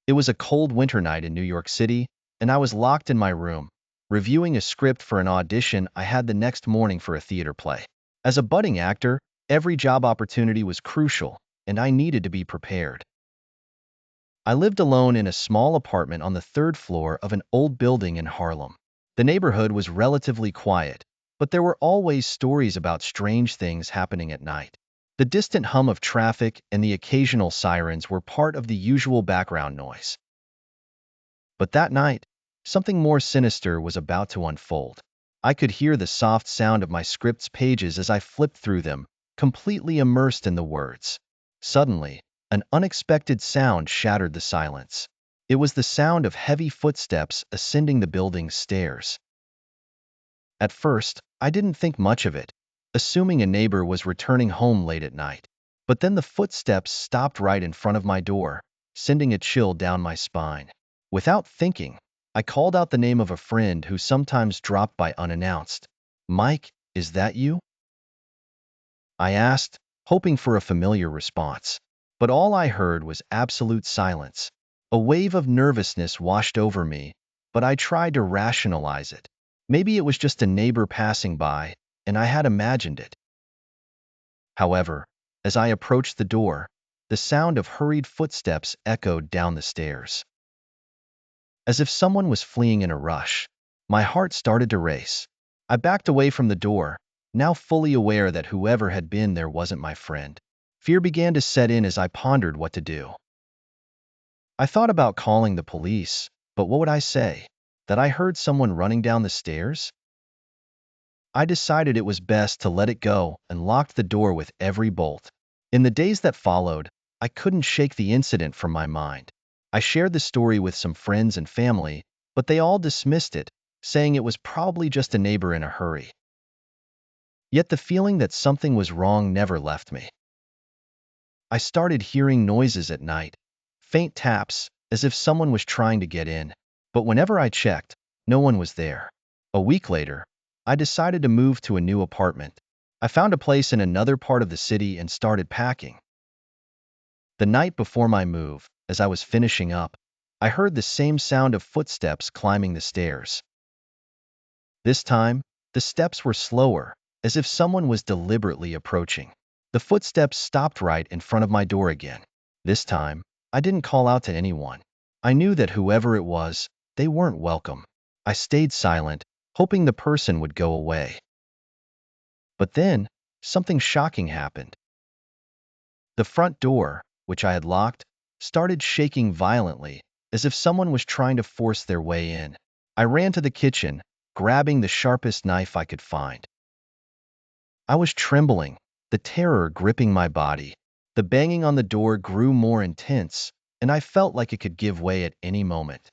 It was a cold winter night in New York City, and I was locked in my room, reviewing a script for an audition I had the next morning for a theater play. As a budding actor, every job opportunity was crucial, and I needed to be prepared. I lived alone in a small apartment on the third floor of an old building in Harlem. The neighborhood was relatively quiet, but there were always stories about strange things happening at night. The distant hum of traffic and the occasional sirens were part of the usual background noise. But that night, something more sinister was about to unfold. I could hear the soft sound of my script's pages as I flipped through them, completely immersed in the words. Suddenly, an unexpected sound shattered the silence. It was the sound of heavy footsteps ascending the building's stairs. At first, I didn't think much of it, assuming a neighbor was returning home late at night. But then the footsteps stopped right in front of my door, sending a chill down my spine. Without thinking, I called out the name of a friend who sometimes dropped by unannounced. "Mike, is that you?" I asked, hoping for a familiar response. But all I heard was absolute silence. A wave of nervousness washed over me, but I tried to rationalize it. Maybe it was just a neighbor passing by, and I had imagined it. However, as I approached the door, the sound of hurried footsteps echoed down the stairs. As if someone was fleeing in a rush, my heart started to race. I backed away from the door, now fully aware that whoever had been there wasn't my friend. Fear began to set in as I pondered what to do. I thought about calling the police, but what would I say? That I heard someone running down the stairs? I decided it was best to let it go and locked the door with every bolt. In the days that followed, I couldn't shake the incident from my mind. I shared the story with some friends and family, but they all dismissed it, saying it was probably just a neighbor in a hurry. Yet the feeling that something was wrong never left me. I started hearing noises at night, faint taps, as if someone was trying to get in. But whenever I checked, no one was there. A week later, I decided to move to a new apartment. I found a place in another part of the city and started packing. The night before my move, as I was finishing up, I heard the same sound of footsteps climbing the stairs. This time, the steps were slower, as if someone was deliberately approaching. The footsteps stopped right in front of my door again. This time, I didn't call out to anyone. I knew that whoever it was, they weren't welcome. I stayed silent, hoping the person would go away. But then, something shocking happened. The front door, which I had locked, started shaking violently, as if someone was trying to force their way in. I ran to the kitchen, grabbing the sharpest knife I could find. I was trembling, the terror gripping my body. The banging on the door grew more intense, and I felt like it could give way at any moment.